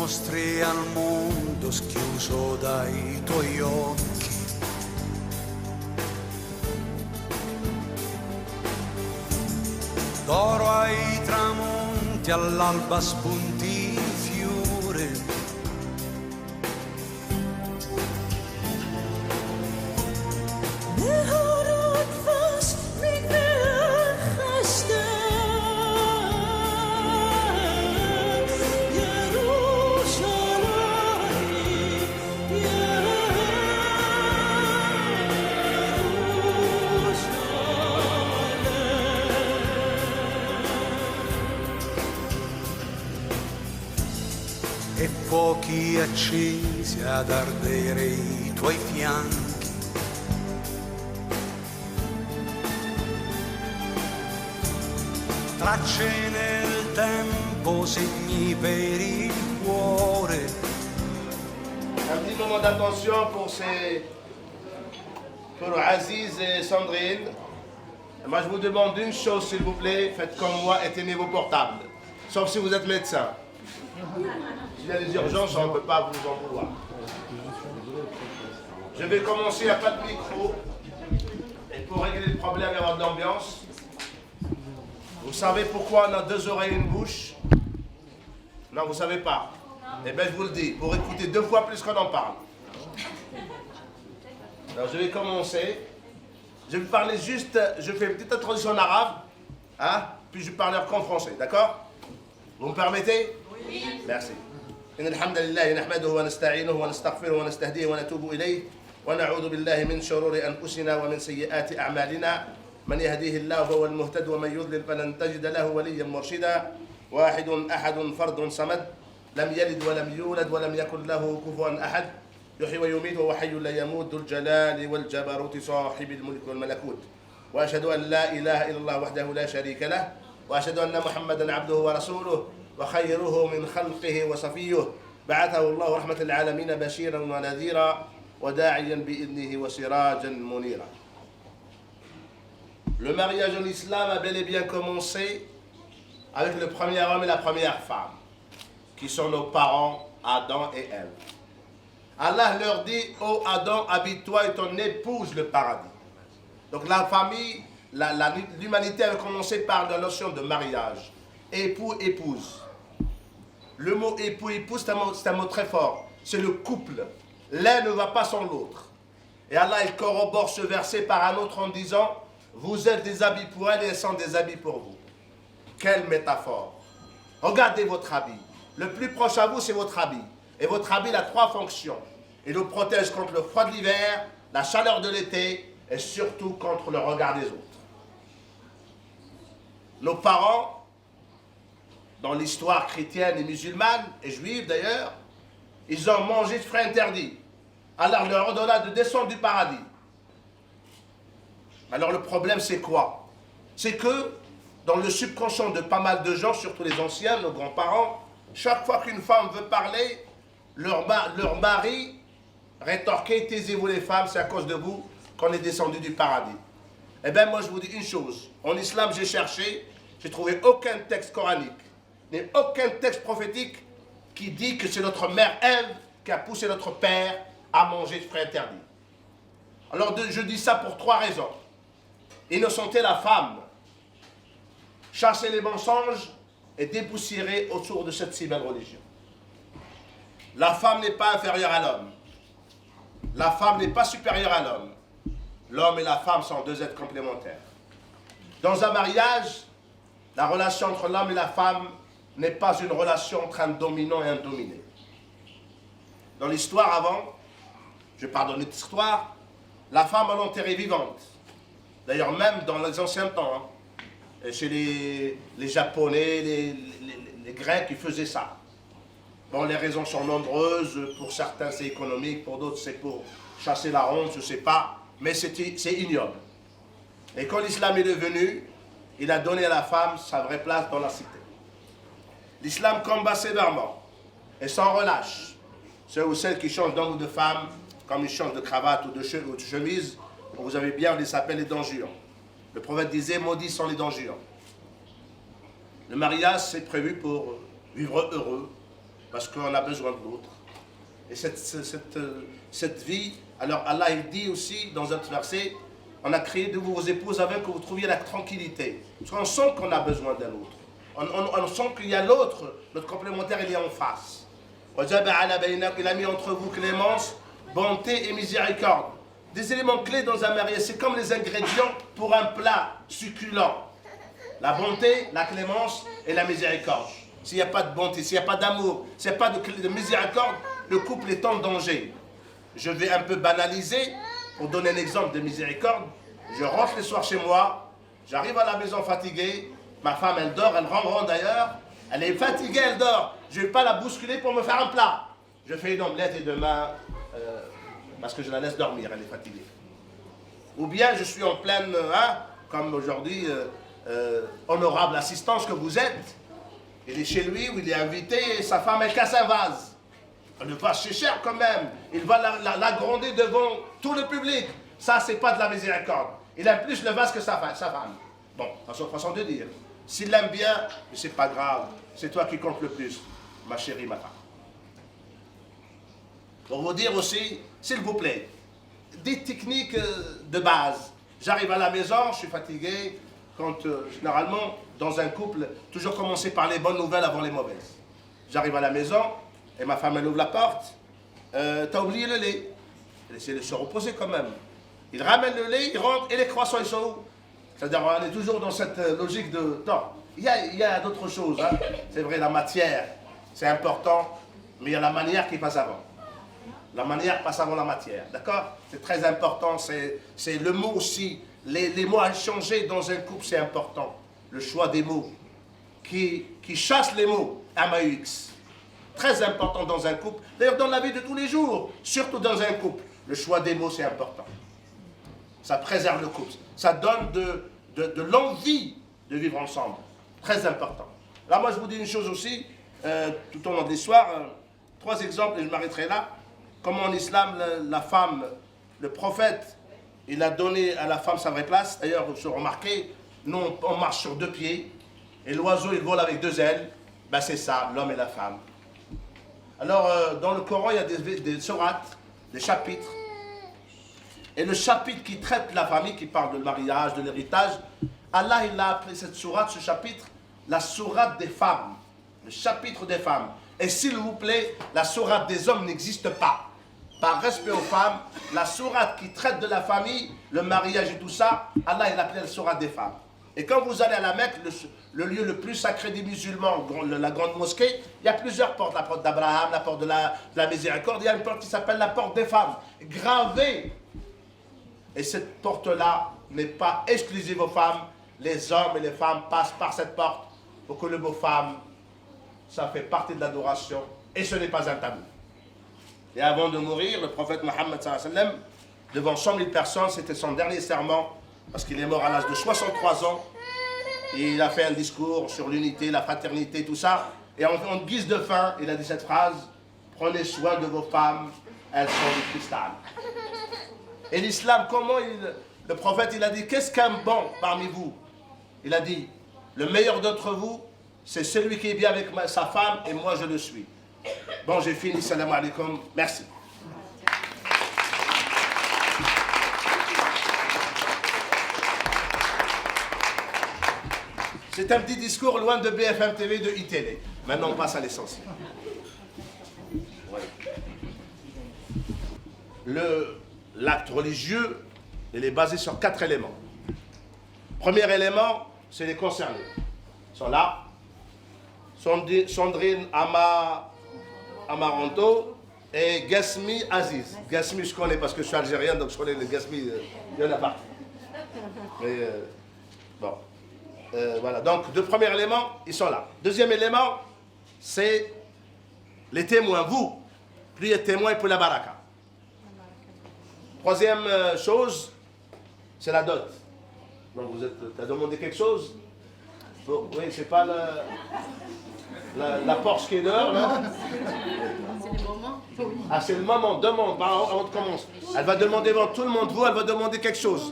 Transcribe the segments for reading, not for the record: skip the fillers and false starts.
mostri al mondo schiuso dai tuoi occhi. D'oro ai tramonti, all'alba spunti fiore. E fuochi accesi ad ardere i tuoi fianchi. Tracce nel tempo, segni per il cuore. Un petit moment d'attention pour Aziz et Sandrine. Moi je vous demande une chose s'il vous plaît, faites comme moi, éteignez vos portables. Sauf si vous êtes médecin. S'il y a des urgences, on ne peut pas vous en vouloir. Je vais commencer, il n'y a pas de micro. Et pour régler le problème et avoir de l'ambiance, vous savez pourquoi on a 2 oreilles et une bouche? Non, vous ne savez pas. Eh bien, je vous le dis, pour écouter 2 fois plus qu'on en parle. Alors, je vais commencer. Je vais parler juste, je fais une petite introduction en arabe, hein, puis je parlerai qu'en français, d'accord? Vous me permettez? Oui. Merci. إن الحمد لله نحمده ونستعينه ونستغفره ونستهديه ونتوب إليه ونعوذ بالله من شرور أنفسنا ومن سيئات أعمالنا من يهديه الله فهو المهتد ومن يضلل فلن تجد له وليا مرشدا واحد أحد فرد صمد لم يلد ولم يولد ولم يكن له كفوا أحد يحيي ويميت وهو حي لا يموت ذو الجلال والجبروت صاحب الملك والملكوت وأشهد أن لا إله إلا الله وحده لا شريك له وأشهد أن محمدا عبده ورسوله وخيره من خلقه وصفيه بعثه الله رحمة العالمين بشيرا ونذيرا وداعيا بإذنه وسراجا منيرا. Le mariage en islam a bel et bien commencé avec le premier homme et la première femme, qui sont nos parents, Adam et Ève. Allah leur dit, ô Adam, habite-toi et ton épouse le paradis. Donc la famille, l'humanité a commencé par la notion de mariage. Époux, épouse. Le mot époux, épouse, c'est un mot très fort. C'est le couple. L'un ne va pas sans l'autre. Et Allah, il corrobore ce verset par un autre en disant, vous êtes des habits pour elle et elles sont des habits pour vous. Quelle métaphore. Regardez votre habit. Le plus proche à vous, c'est votre habit. Et votre habit a 3 fonctions. Il nous protège contre le froid de l'hiver, la chaleur de l'été et surtout contre le regard des autres. Nos parents, dans l'histoire chrétienne et musulmane, et juive d'ailleurs, ils ont mangé de fruits interdits. Allah leur ordonna de descendre du paradis. Alors le problème c'est quoi? C'est que dans le subconscient de pas mal de gens, surtout les anciens, nos grands-parents, chaque fois qu'une femme veut parler, leur mari rétorquait, taisez-vous les femmes, c'est à cause de vous qu'on est descendu du paradis. Eh bien moi je vous dis une chose, en islam j'ai cherché, j'ai trouvé aucun texte coranique, ni aucun texte prophétique qui dit que c'est notre mère Ève qui a poussé notre père à manger de fruits interdits. Alors je dis ça pour 3 raisons. Innocenter la femme, chasser les mensonges et dépoussiérer autour de cette si belle religion. La femme n'est pas inférieure à l'homme. La femme n'est pas supérieure à l'homme. L'homme et la femme sont 2 êtres complémentaires. Dans un mariage, la relation entre l'homme et la femme n'est pas une relation entre un dominant et un dominé. Dans l'histoire avant, je parle de notre histoire, la femme est enterrée vivante. D'ailleurs même dans les anciens temps, hein, chez les Japonais, les Grecs, ils faisaient ça. Bon, les raisons sont nombreuses, pour certains c'est économique, pour d'autres c'est pour chasser la honte, je ne sais pas, mais c'est ignoble. Et quand l'islam est devenu, il a donné à la femme sa vraie place dans la cité. L'islam combat sévèrement et sans relâche ceux ou celles qui changent d'homme ou de femme, comme ils changent de cravate ou de chemise, vous avez bien, on les appelle les dangers. Le prophète disait, maudits sont les dangers. Le mariage, c'est prévu pour vivre heureux, parce qu'on a besoin de l'autre. Et cette vie, alors Allah il dit aussi dans un autre verset, on a créé de vous vos épouses afin que vous trouviez la tranquillité. Parce qu'on sent qu'on a besoin d'un autre. On sent qu'il y a l'autre, notre complémentaire, il est en face. Il a mis entre vous clémence, bonté et miséricorde. Des éléments clés dans un mariage, c'est comme les ingrédients pour un plat succulent. La bonté, la clémence et la miséricorde. S'il n'y a pas de bonté, s'il n'y a pas d'amour, s'il n'y a pas de miséricorde, le couple est en danger. Je vais un peu banaliser, pour donner un exemple de miséricorde. Je rentre le soir chez moi, j'arrive à la maison fatigué, ma femme elle dort, elle rentre d'ailleurs, elle est fatiguée, elle dort. Je ne vais pas la bousculer pour me faire un plat. Je fais une omelette et demain, parce que je la laisse dormir, elle est fatiguée. Ou bien je suis en pleine, comme aujourd'hui, honorable assistance que vous êtes. Il est chez lui, où il est invité, et sa femme elle casse un vase. Le vase c'est cher quand même. Il va la gronder devant tout le public. Ça, c'est pas de la miséricorde. Il aime plus le vase que sa femme. Bon, dans son façon de dire. S'il l'aime bien, c'est pas grave. C'est toi qui compte le plus, ma chérie, ma femme. Pour vous dire aussi, s'il vous plaît, des techniques de base. J'arrive à la maison, je suis fatigué. Quand, généralement, dans un couple, toujours commencer par les bonnes nouvelles avant les mauvaises. J'arrive à la maison, et ma femme, elle ouvre la porte. T'as oublié le lait. Elle essaie de se reposer quand même. Il ramène le lait, il rentre, et les croissants, ils sont où? C'est-à-dire, on est toujours dans cette logique de temps. Il y a d'autres choses. Hein. C'est vrai, la matière, c'est important, mais il y a la manière qui passe avant. La manière passe avant la matière, d'accord? C'est très important, c'est le mot aussi. Les mots à échanger dans un couple, c'est important. Le choix des mots, qui chasse les mots, MAUX. Très important dans un couple. D'ailleurs, dans la vie de tous les jours, surtout dans un couple, le choix des mots, c'est important. Ça préserve le couple. Ça donne de l'envie de vivre ensemble. Très important. Là, moi, je vous dis une chose aussi, tout au long de l'histoire, 3 exemples, et je m'arrêterai là. Comment en islam, la femme, le prophète, il a donné à la femme sa vraie place. D'ailleurs, vous remarquez, nous, on marche sur 2 pieds, et l'oiseau, il vole avec 2 ailes. Ben, c'est ça, l'homme et la femme. Alors, dans le Coran, il y a des sourates, des chapitres. Et le chapitre qui traite la famille, qui parle de mariage, de l'héritage, Allah, il a appelé cette sourate, ce chapitre, la sourate des femmes. Le chapitre des femmes. Et s'il vous plaît, la sourate des hommes n'existe pas. Par respect aux femmes, la sourate qui traite de la famille, le mariage et tout ça, Allah, il a appelé la sourate des femmes. Et quand vous allez à la Mecque, le lieu le plus sacré des musulmans, la grande mosquée, il y a plusieurs portes. La porte d'Abraham, la porte de la miséricorde, il y a une porte qui s'appelle la porte des femmes, gravée. Et cette porte-là n'est pas exclusive aux femmes. Les hommes et les femmes passent par cette porte pour que le mot femme, ça fait partie de l'adoration et ce n'est pas un tabou. Et avant de mourir, le prophète Mohammed sallallahu alayhi wa sallam, devant 100 000 personnes, c'était son dernier serment, parce qu'il est mort à l'âge de 63 ans. Et il a fait un discours sur l'unité, la fraternité, tout ça. Et en guise de fin, il a dit cette phrase: prenez soin de vos femmes, elles sont du cristal. Et l'islam, comment le prophète, il a dit, qu'est-ce qu'un bon parmi vous? Il a dit, le meilleur d'entre vous, c'est celui qui est bien avec sa femme, et moi je le suis. Bon, j'ai fini, salam alaikum, merci. C'est un petit discours loin de BFM TV, de ITV. Maintenant, on passe à l'essentiel. L'acte religieux, il est basé sur 4 éléments. Premier élément, c'est les concernés. Ils sont là. Sandrine Amaranto et Gasmi Aziz. Gasmi, je connais parce que je suis algérien, donc je connais le Gasmi. Il y en a pas. Mais bon. Voilà. Donc, le premier élément, ils sont là. Deuxième élément, c'est les témoins. Vous, priez témoins pour la baraka. Troisième chose, c'est la dot. Donc, tu as demandé quelque chose? Bon, oui, c'est pas la Porsche qui est dehors, là. C'est le moment. Ah, c'est le moment, demande, on commence. Elle va demander devant tout le monde, vous, elle va demander quelque chose.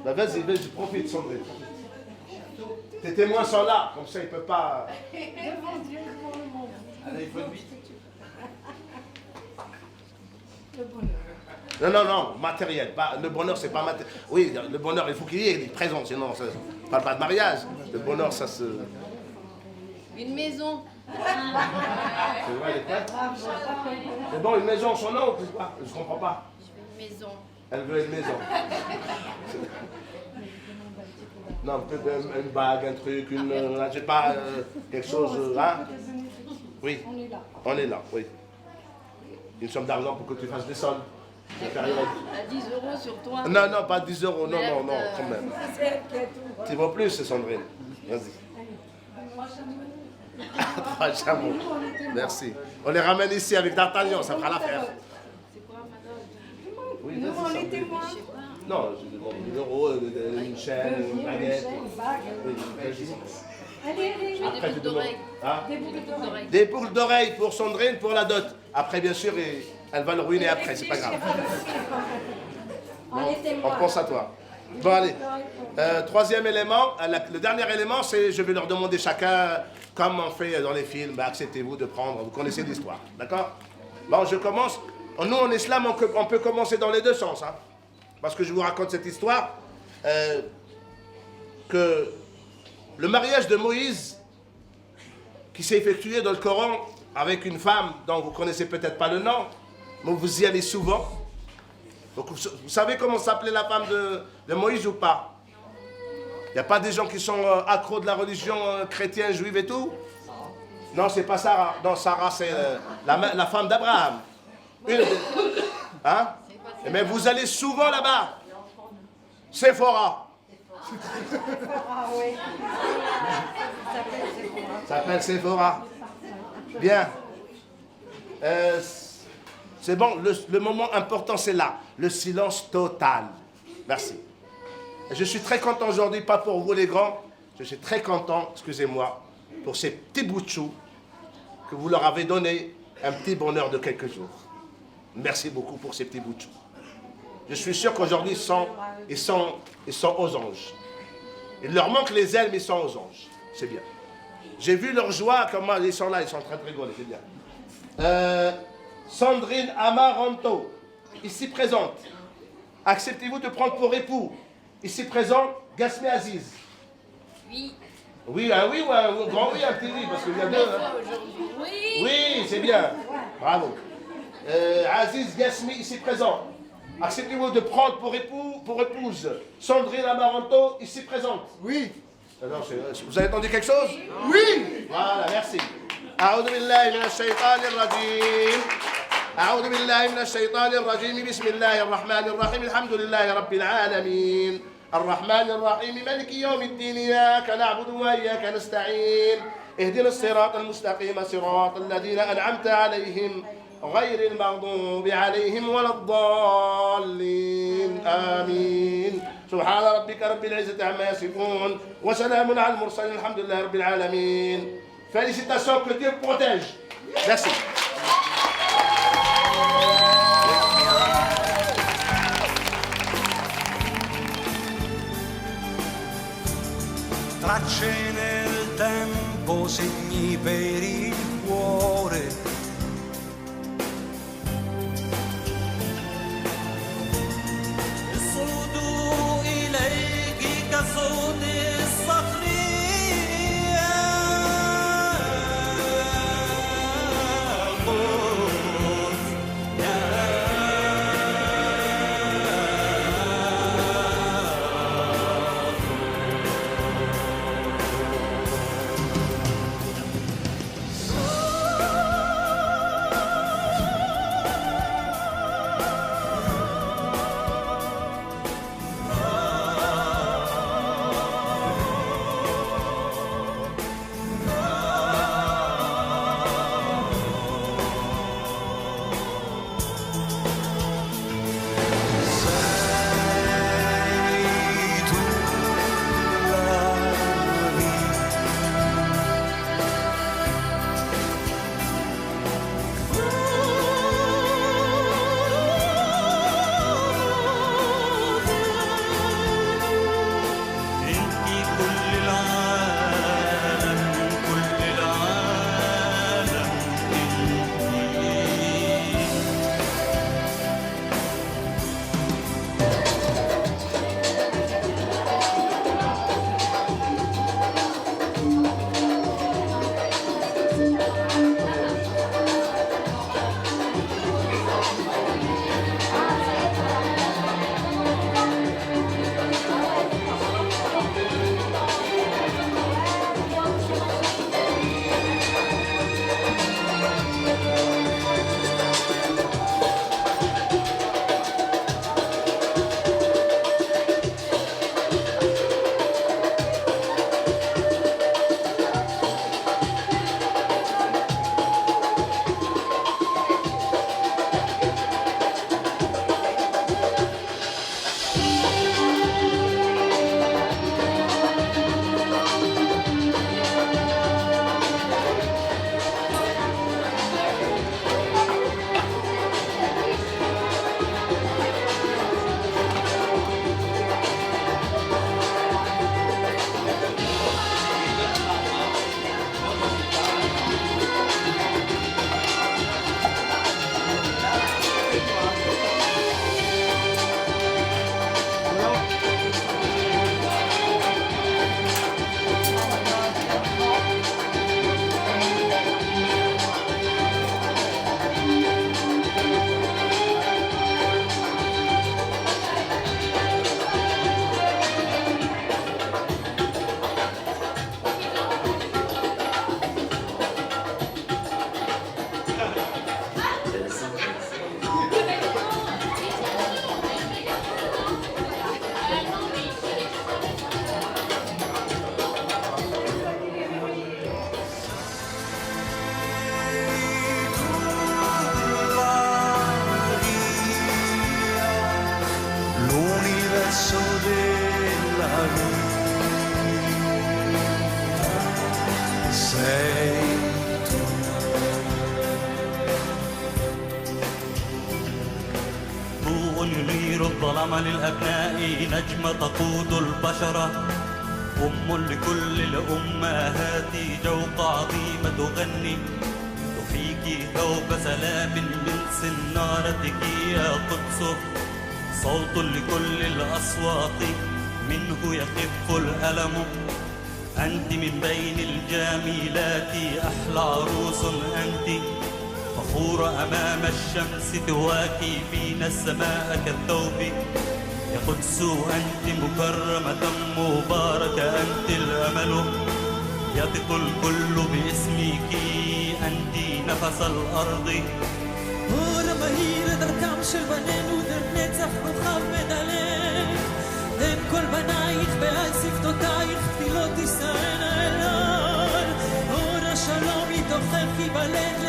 Bah, vas-y, profite, Sandrine. Tes témoins sont là, comme ça ils ne peuvent pas... Devant Dieu, devant le monde. Allez, il faut le vite. Le bonheur. Non, non, non, matériel. Le bonheur, c'est pas matériel. Oui, le bonheur, il faut qu'il y ait des présents, sinon ça ne parle pas de mariage. Le bonheur, ça se... Une maison. C'est vrai, les frères. C'est bon, une maison, son nom ou pas? Je ne comprends pas. Une maison. Elle veut une maison. Non, peut-être une bague, un truc, je sais pas, quelque chose, hein? Oui, On est là. on est là, oui. Une somme d'argent pour que tu fasses des soldes. Cette période. À 10 € sur toi. Non, non, pas 10 euros, non, non, non, Merde. quand même. C'est elle qui a tout. Tu vas plus, Sandrine. Vas-y. Trois chameaux. Merci. On les ramène ici avec D'Artagnan, ça fera l'affaire. C'est quoi, madame? Oui, Nous, vas-y, on est Sandrine. témoins. Je sais pas. Non, je demande 1 euro, une chaîne, une baguette. Une bague. Oui, vas-y. Allez, allez. Je veux Après, des tu boucles d'oreilles. demandes. Hein? Des boucles d'oreilles. Des boucles d'oreilles pour Sandrine, pour la dot. Après, bien sûr, elle va le ruiner après, c'est pas grave. On est On témoins. pense à toi. Bon, allez. Troisième élément, le dernier élément, c'est je vais leur demander chacun, comme on fait dans les films, bah, acceptez-vous de prendre, vous connaissez l'histoire, d'accord? Bon, je commence. Nous, en islam, on peut commencer dans les deux sens, hein, parce que je vous raconte cette histoire, que le mariage de Moïse, qui s'est effectué dans le Coran avec une femme dont vous ne connaissez peut-être pas le nom, mais vous y allez souvent. Donc, vous savez comment s'appelait la femme de Moïse ou pas? Il n'y a pas des gens qui sont accros de la religion chrétienne, juive et tout? Non, c'est pas Sarah. Non, Sarah, c'est la femme d'Abraham. Hein? Mais vous allez souvent là-bas. Séphora. Ah oui. Ça s'appelle Séphora. Bien. C'est bon, le moment important, c'est là. Le silence total. Merci. Je suis très content aujourd'hui, pas pour vous les grands, je suis très content, excusez-moi, pour ces petits bouts de chou que vous leur avez donné un petit bonheur de quelques jours. Merci beaucoup pour ces petits bouts de chou. Je suis sûr qu'aujourd'hui, ils sont aux anges. Il leur manque les ailes, mais ils sont aux anges. C'est bien. J'ai vu leur joie, comment ils sont là, ils sont en train de rigoler, c'est bien. Sandrine Amaranto, ici présente. Acceptez-vous de prendre pour époux? Ici présent, Gasmé Aziz. Oui. Oui, un oui ou un grand oui, un petit oui, parce qu'il y a deux. Hein. Aujourd'hui. Oui. Oui, c'est bien. Bravo. Aziz Gasmi, ici présent. Acceptez-vous de prendre pour épouse Sandrine Amaranto, ici présente? Oui. Alors, vous avez entendu quelque chose? Oui. Voilà, merci. أعوذ بالله من الشيطان الرجيم أعوذ بالله من الشيطان الرجيم بسم الله الرحمن الرحيم الحمد لله رب العالمين الرحمن الرحيم مالك يوم الدين إياك نعبد وإياك نستعين اهدنا الصراط المستقيم صراط الذين أنعمت عليهم غير المغضوب عليهم ولا الضالين آمين سبحان ربك رب العزة عما يصفون وسلام على المرسلين الحمد لله رب العالمين. Félicitations, que Dieu protège. Merci. Tracce nel tempo, segni per il cuore. صعود إليك كصوت الصخر يقول. بيت ضوء ينير الظلام للأبناء، نجمة تقود البشرة، لكل الأمهات، جوقة عظيمة تغني، تحييك ثوب سلام من سنارتك يا قدس، صوت لكل الأصوات، منه يخف الألم، أنت من بين الجميلات أحلى عروس أنت، فخورة أمام الشمس تواكبين السماء كالثوب، يا قدس أنت مكرمة مباركة، أنت الأمل، يطق الكل باسمك، أنت نفس الأرض. אור המאיר את דרכם של בנינו, דרך נצח רוחב מדלג, הם כל בנייך ועל שפתותייך תפילות תישאנה אליי, אור השלום מתוכך ייבלט